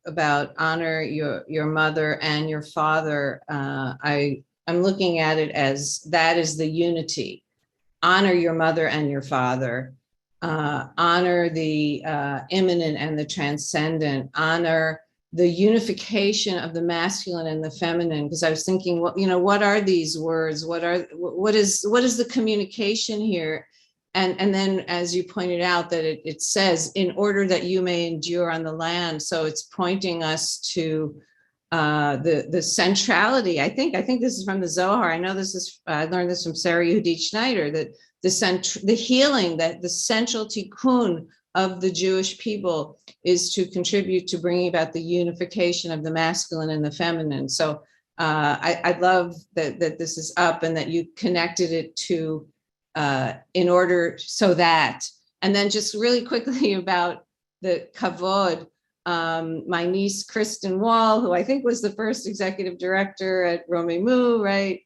about honor your mother and your father, I'm looking at it as that is the unity. Honor your mother and your father. Honor the immanent and the transcendent. Honor the unification of the masculine and the feminine. Because I was thinking, what are these words? What is the communication here? And then, as you pointed out, that it says, in order that you may endure on the land. So it's pointing us to the centrality. I think this is from the Zohar. I know I learned this from Sarah Yehudit Schneider, that the healing, that the central tikkun of the Jewish people is to contribute to bringing about the unification of the masculine and the feminine. So I love that this is up and that you connected it to in order so that, and then just really quickly about the kavod. My niece, Kristen Wall, who I think was the first executive director at Romemu, right?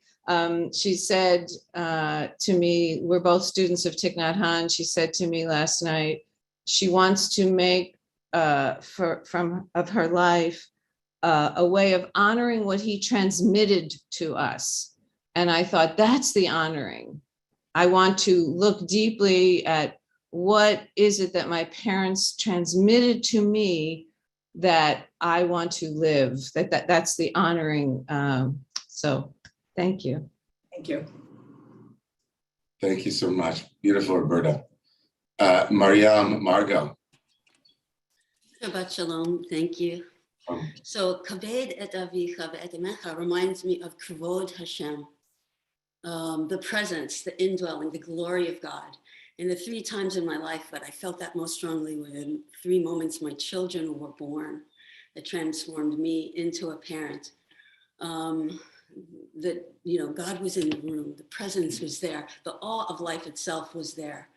She said to me, we're both students of Thich Nhat Hanh. She said to me last night, she wants to make of her life a way of honoring what he transmitted to us. And I thought, that's the honoring. I want to look deeply at what is it that my parents transmitted to me that I want to live, that's the honoring. So thank you. Thank you. Thank you so much. Beautiful, Roberta. Miriam, Margot. Shabbat Shalom, thank you. So Kaved et Avicha ve'et Emecha reminds me of Kavod Hashem, the presence, the indwelling, the glory of God. And the 3 times in my life that I felt that most strongly were in 3 moments my children were born that transformed me into a parent. That, God was in the room, the presence was there, the awe of life itself was there.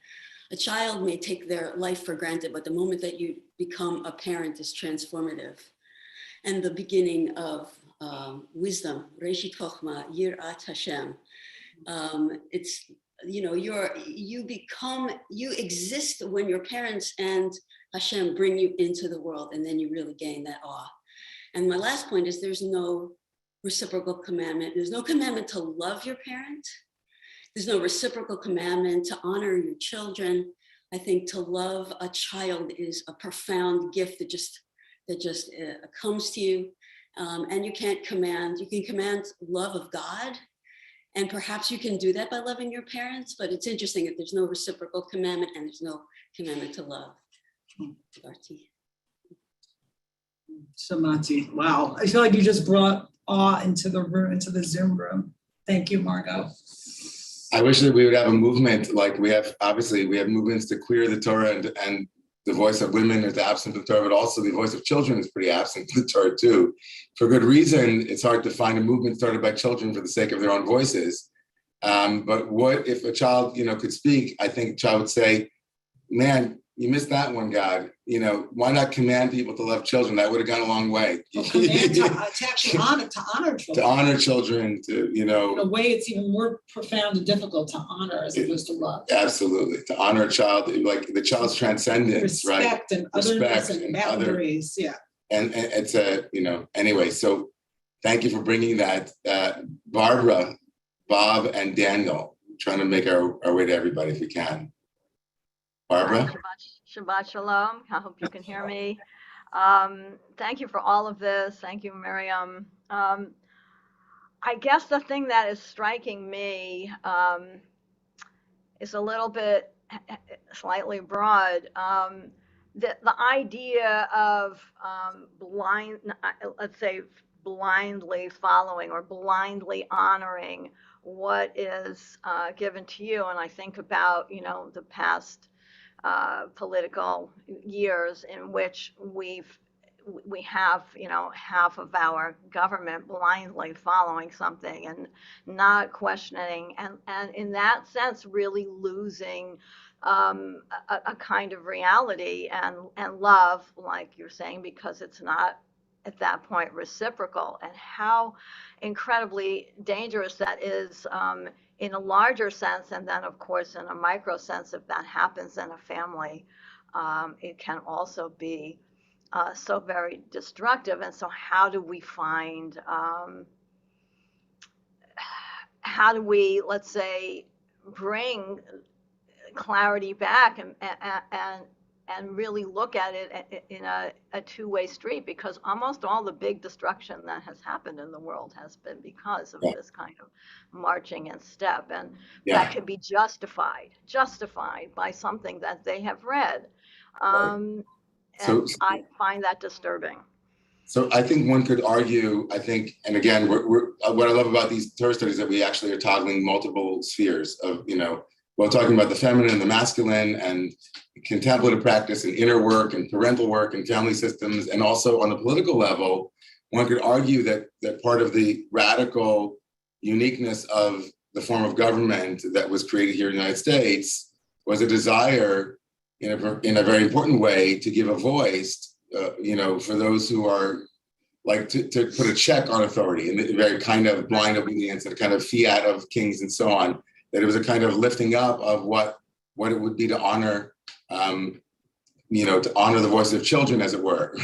A child may take their life for granted, but the moment that you become a parent is transformative. and the beginning of wisdom, Reshit Chochmah, Yirat Hashem. It's, you know, you exist when your parents and Hashem bring you into the world, and then you really gain that awe. And my last point is there's no reciprocal commandment. There's no commandment to love your parent. There's no reciprocal commandment to honor your children. I think to love a child is a profound gift that just comes to you. And you can command love of God. And perhaps you can do that by loving your parents, but it's interesting that there's no reciprocal commandment and there's no commandment to love. Arti. Shamati. Wow. I feel like you just brought awe into the room, into the Zoom room. Thank you, Margot. I wish that we would have a movement like we have movements to queer the Torah, and the voice of women is absent of the Torah, but also the voice of children is pretty absent of the Torah too. For good reason, it's hard to find a movement started by children for the sake of their own voices. But what if a child, could speak? I think a child would say, man, you missed that one, God. Why not command people to love children? That would have gone a long way. Well, command to actually honor children. To honor children, In a way, it's even more profound and difficult to honor as opposed to love. Absolutely. To honor a child, like the child's transcendence, right? Respect and otherness and boundaries, yeah. And it's anyway, so thank you for bringing that. Barbara, Bob, and Daniel, trying to make our way to everybody if we can. Barbara? Shabbat Shalom. I hope you can hear me. Thank you for all of this. Thank you, Miriam. I guess the thing that is striking me is a little bit slightly broad. The idea of blindly following or blindly honoring what is given to you. And I think about, the past political years in which we have, half of our government blindly following something and not questioning, and in that sense, really losing a kind of reality and love, like you're saying, because it's not at that point reciprocal, and how incredibly dangerous that is in a larger sense, and then of course in a micro sense, if that happens in a family, it can also be so very destructive. And so how do we find, let's say, bring clarity back and really look at it in a two-way street, because almost all the big destruction that has happened in the world has been because of this kind of marching in step, and that could be justified by something that they have read. And I find that disturbing. So I think one could argue, and again, what I love about these Torah studies is that we actually are toggling multiple spheres of, we're talking about the feminine and the masculine and contemplative practice and inner work and parental work and family systems. And also on the political level, one could argue that part of the radical uniqueness of the form of government that was created here in the United States was a desire in a very important way to give a voice, for those who are like to put a check on authority and the very kind of blind obedience and a kind of fiat of kings and so on. That it was a kind of lifting up of what it would be to honor, to honor the voice of children, as it were,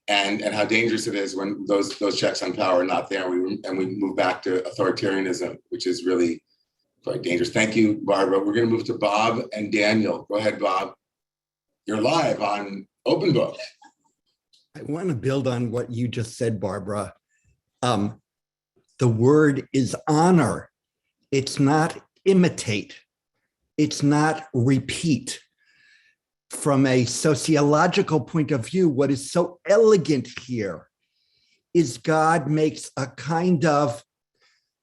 and how dangerous it is when those checks on power are not there, and we move back to authoritarianism, which is really quite dangerous. Thank you, Barbara. We're going to move to Bob and Daniel. Go ahead, Bob. You're live on Open Book. I want to build on what you just said, Barbara. The word is honor. It's not imitate. It's not repeat. From a sociological point of view, what is so elegant here is God makes a kind of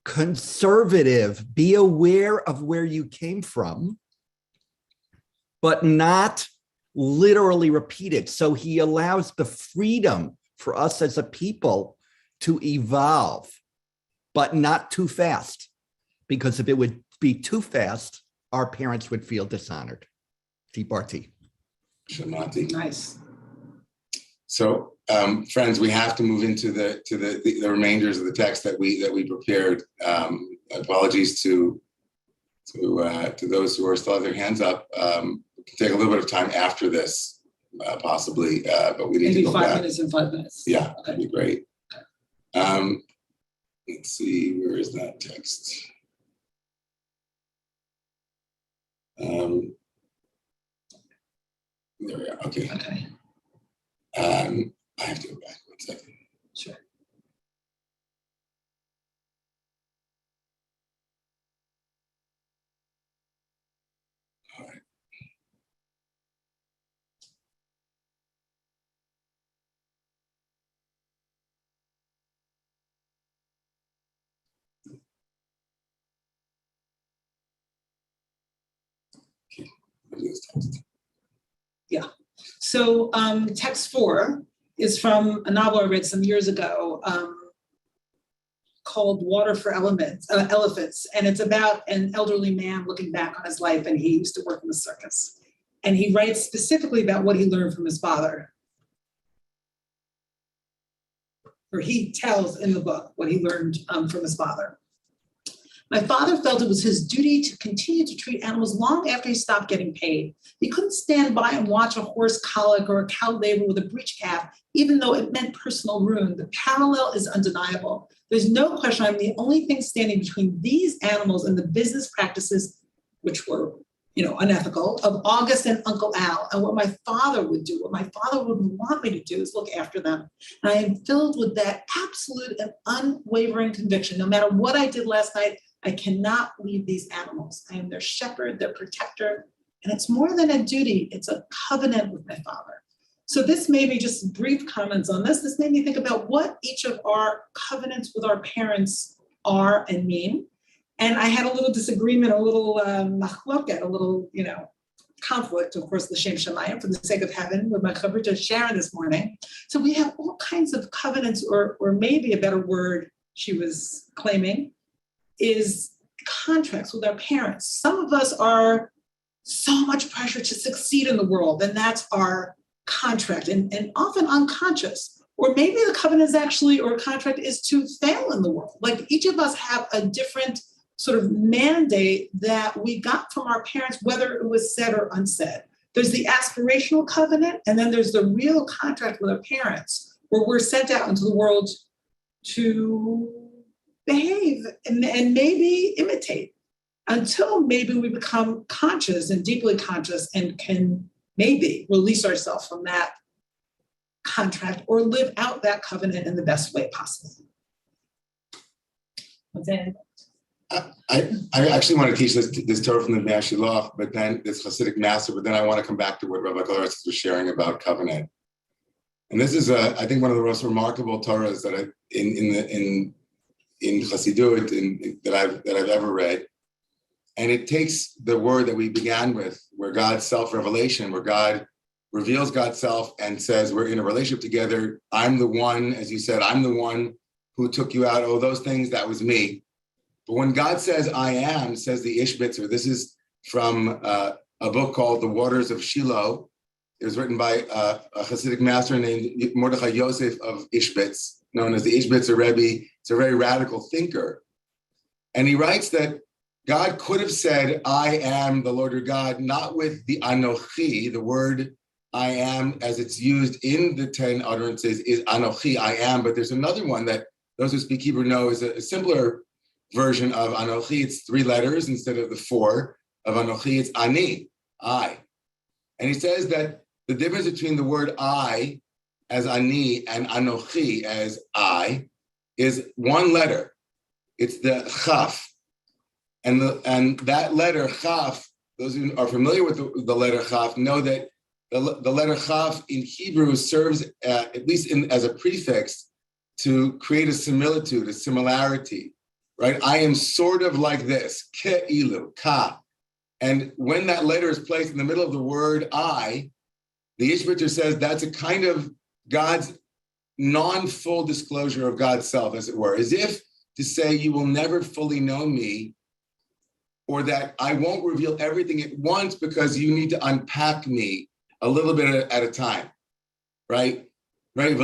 conservative, be aware of where you came from, but not literally repeat it. So he allows the freedom for us as a people to evolve, but not too fast. Because if it would be too fast, our parents would feel dishonored. T-Barty. Shamati. Nice. So, friends, we have to move into the remainders of the text that we prepared. Apologies to those who are still have their hands up. We can take a little bit of time after this, possibly, but we need Maybe to go 5 back. minutes and 5 minutes. Yeah, Okay. that'd be great. Let's see, where is that text? There we are. Okay. Okay. I have to go back 1 second. Sure. All right. Okay. What is this text? So text 4 is from a novel I read some years ago called Water for Elephants. And it's about an elderly man looking back on his life, and he used to work in the circus. And he writes specifically about what he learned from his father. Or he tells in the book what he learned from his father. My father felt it was his duty to continue to treat animals long after he stopped getting paid. He couldn't stand by and watch a horse colic or a cow labor with a breech calf, even though it meant personal ruin. The parallel is undeniable. There's no question I'm the only thing standing between these animals and the business practices, which were, unethical, of August and Uncle Al, and what my father would do. What my father would want me to do is look after them. And I am filled with that absolute and unwavering conviction. No matter what I did last night, I cannot leave these animals. I am their shepherd, their protector, and it's more than a duty, it's a covenant with my father. So this made me just brief comments on this. This made me think about what each of our covenants with our parents are and mean. And I had a little disagreement, a little machloket, a little, conflict, of course, l'shem shamayim, for the sake of heaven, with my chavruta Sharon this morning. So we have all kinds of covenants, or maybe a better word she was claiming, is contracts with our parents. Some of us are so much pressure to succeed in the world, and that's our contract, and often unconscious. Or maybe the covenant is actually, or contract is to fail in the world. Like each of us have a different sort of mandate that we got from our parents, whether it was said or unsaid. There's the aspirational covenant, and then there's the real contract with our parents, where we're sent out into the world to behave and maybe imitate, until maybe we become conscious and deeply conscious and can maybe release ourselves from that contract or live out that covenant in the best way possible. I actually want to teach this Torah from the Mea Shiloach, but then this Hasidic master, but then I want to come back to what Rabbi Kolaris was sharing about covenant. And this is, I think, one of the most remarkable Torahs that in Chassidut that I've ever read. And it takes the word that we began with, where God's self-revelation, where God reveals God's self and says, we're in a relationship together. I'm the one, as you said, I'm the one who took you out. Oh, those things, that was me. But when God says, I am, says the Ishbitzer, this is from a book called The Waters of Shiloh. It was written by a Hasidic master named Mordechai Yosef of Ishbitz, known as the Ishbitzer Rebbe. It's a very radical thinker. And he writes that God could have said, I am the Lord your God, not with the Anochi, the word I am as it's used in the 10 utterances is Anochi, I am, but there's another one that those who speak Hebrew know is a simpler version of Anochi. It's 3 letters instead of the 4 of Anochi. It's Ani, I. And he says that the difference between the word I as Ani and Anochi as I is 1 letter. It's the Chaf. And that letter Chaf, those who are familiar with the letter Chaf know that the letter Chaf in Hebrew serves, at least as a prefix, to create a similitude, a similarity, right? I am sort of like this, ke'ilu, ka. And when that letter is placed in the middle of the word I, the Ishbitzer says that's a kind of God's non-full disclosure of God's self, as it were, as if to say you will never fully know me, or that I won't reveal everything at once because you need to unpack me a little bit at a time, right? right? If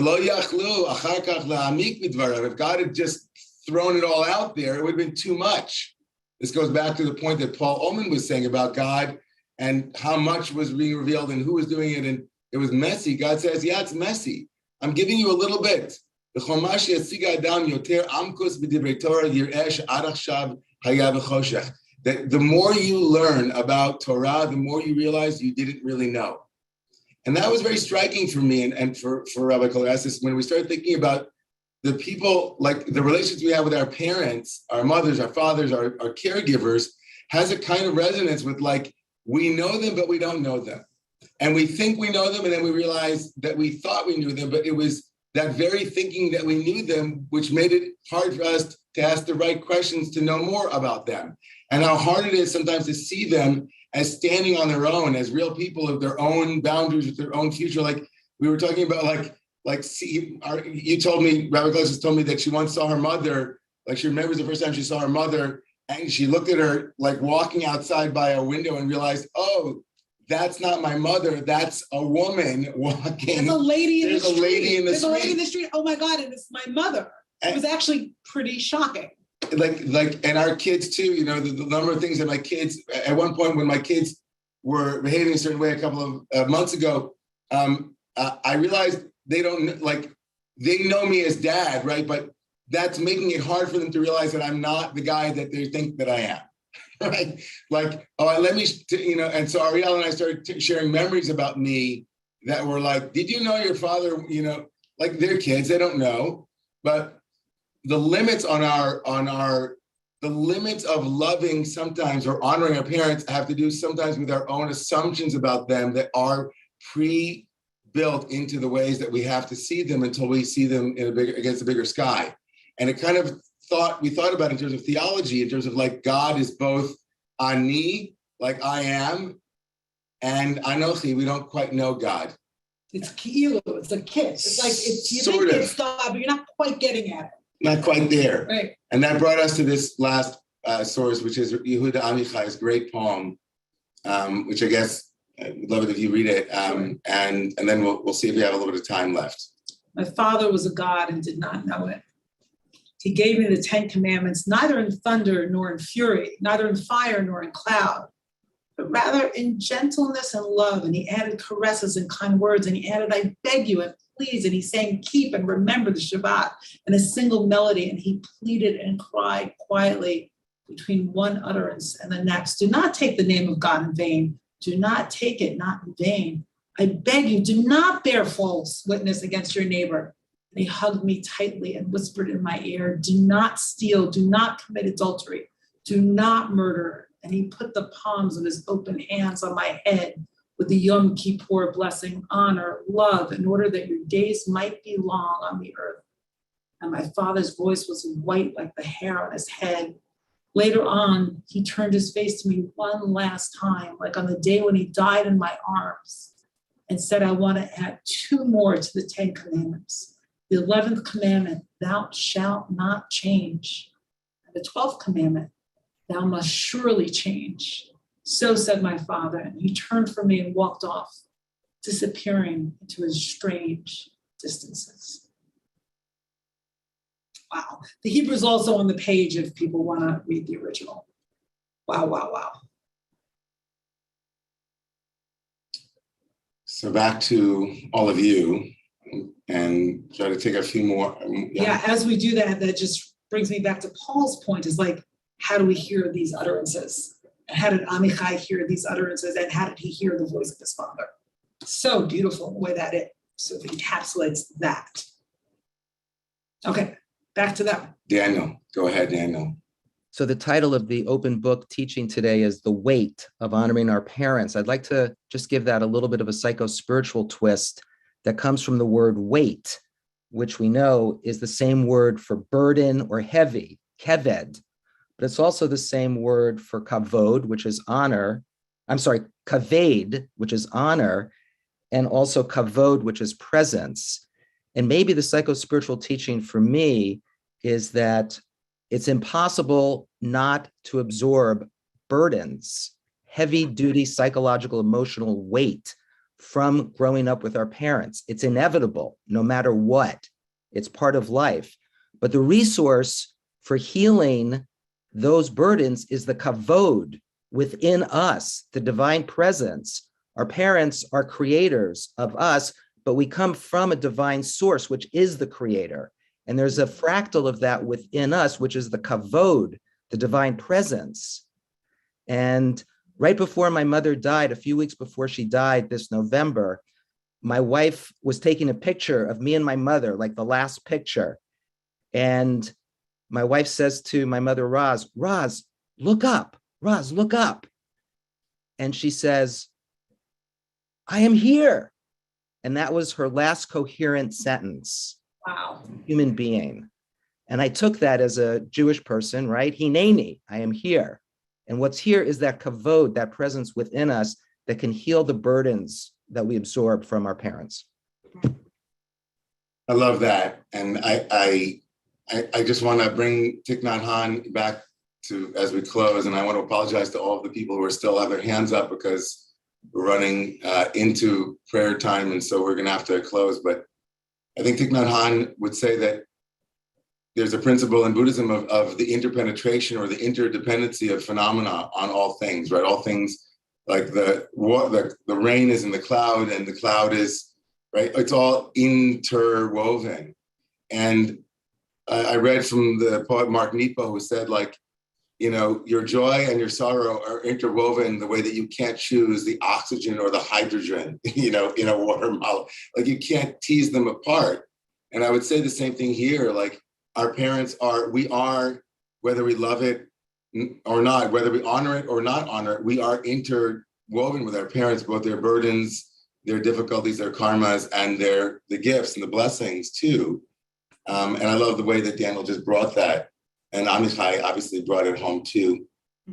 God had just thrown it all out there, it would have been too much. This goes back to the point that Paul Ullman was saying about God and how much was being revealed and who was doing it, and it was messy. God says, yeah, it's messy. I'm giving you a little bit. That the more you learn about Torah, the more you realize you didn't really know. And that was very striking for me and for Rabbi Kolasis when we started thinking about the people, like the relationships we have with our parents, our mothers, our fathers, our caregivers, has a kind of resonance with like, we know them, but we don't know them. And we think we know them, and then we realize that we thought we knew them, but it was that very thinking that we knew them, which made it hard for us to ask the right questions to know more about them. And how hard it is sometimes to see them as standing on their own, as real people of their own boundaries, with their own future. Like we were talking about, you told me, Rabbi Glesses told me that she once saw her mother, like she remembers the first time she saw her mother, and she looked at her like walking outside by a window and realized, oh, that's not my mother, that's a woman walking. There's a lady in the street. There's a lady in the There's a lady in the street. Oh my God, and it's my mother. It was actually pretty shocking. And our kids too, you know, the number of things that my kids, at one point when my kids were behaving a certain way a couple of months ago, I realized they don't, like, they know me as dad, right? But that's making it hard for them to realize that I'm not the guy that they think that I am, right? Like, you know, and so Ariel and I started sharing memories about me that were like, did you know your father, you know, like they're kids, they don't know, but the limits the limits of loving sometimes or honoring our parents have to do sometimes with our own assumptions about them that are pre-built into the ways that we have to see them until we see them against a bigger sky. And it kind of we thought about in terms of theology, in terms of like God is both ani, like I am, and anochi, we don't quite know God. It's ki'ilu, it's a kiss. It's like, you Sort think of. it's God, but you're not quite getting at it. Not quite there. Right. And that brought us to this last source, which is Yehuda Amichai's great poem, which I guess I would love it if you read it. Sure. And then we'll see if we have a little bit of time left. My father was a God and did not know it. He gave me the 10 commandments, neither in thunder nor in fury, neither in fire nor in cloud, but rather in gentleness and love. And he added caresses and kind words. And he added, I beg you, and please. And he sang, keep and remember the Shabbat in a single melody. And he pleaded and cried quietly between one utterance and the next. Do not take the name of God in vain. Do not take it, not in vain. I beg you, do not bear false witness against your neighbor. And he hugged me tightly and whispered in my ear, do not steal, do not commit adultery, do not murder. And he put the palms of his open hands on my head with the Yom Kippur blessing, honor, love, in order that your days might be long on the earth. And my father's voice was white like the hair on his head. Later on, he turned his face to me one last time, like on the day when he died in my arms, and said, I want to add 2 more to the 10 commandments. The 11th commandment, thou shalt not change. And the 12th commandment, thou must surely change. So said my father, and he turned from me and walked off, disappearing into his strange distances. Wow. The Hebrew is also on the page if people want to read the original. Wow, wow, wow. So back to all of you and try to take a few more. Yeah, as we do that, that just brings me back to Paul's point, is like, how do we hear these utterances? And how did Amichai hear these utterances? And how did he hear the voice of his father? So beautiful the way that it sort of encapsulates that. Okay, back to them. Daniel, go ahead, Daniel. So the title of the open book teaching today is The Weight of Honoring Our Parents. I'd like to just give that a little bit of a psycho-spiritual twist that comes from the word weight, which we know is the same word for burden or heavy, keved, but it's also the same word for kavod, which is honor. I'm sorry, kaved, which is honor, and also kavod, which is presence. And maybe the psycho-spiritual teaching for me is that it's impossible not to absorb burdens, heavy-duty psychological, emotional weight from growing up with our parents. It's inevitable, no matter what. It's part of life. But the resource for healing those burdens is the kavod within us, the divine presence. Our parents are creators of us, but we come from a divine source, which is the creator. And there's a fractal of that within us, which is the kavod, the divine presence. And right before my mother died, a few weeks before she died this November, my wife was taking a picture of me and my mother, like the last picture. And my wife says to my mother, Roz, look up. Roz, look up. And she says, I am here. And that was her last coherent sentence. Wow. Human being. And I took that as a Jewish person, right? Hineni, I am here. And what's here is that kavod, that presence within us that can heal the burdens that we absorb from our parents. I love that. And I just want to bring Thich Nhat Hanh back to as we close. And I want to apologize to all of the people who are still have their hands up because we're running into prayer time. And so we're going to have to close. But I think Thich Nhat Hanh would say that there's a principle in Buddhism of the interpenetration or the interdependency of phenomena on all things, right? All things like the rain is in the cloud and the cloud is, right? It's all interwoven. And I read from the poet Mark Nepo who said, like, you know, your joy and your sorrow are interwoven the way that you can't choose the oxygen or the hydrogen, you know, in a water molecule. Like you can't tease them apart. And I would say the same thing here, like our parents we are, whether we love it or not, whether we honor it or not honor it, we are interwoven with our parents, both their burdens, their difficulties, their karmas, and the gifts and the blessings too. And I love the way that Daniel just brought that. And Amichai obviously brought it home too.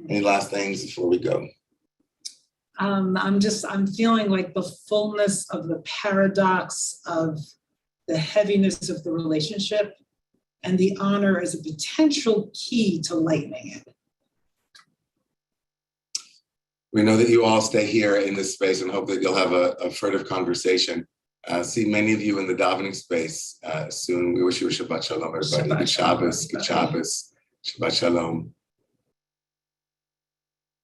Any last things before we go? I'm feeling like the fullness of the paradox of the heaviness of the relationship and the honor as a potential key to lightening it. We know that you all stay here in this space and hope that you'll have a furtive conversation. See many of you in the davening space soon. We wish you a Shabbat Shalom, everybody. Good Shabbos, good Shabbos, Shabbat Shalom.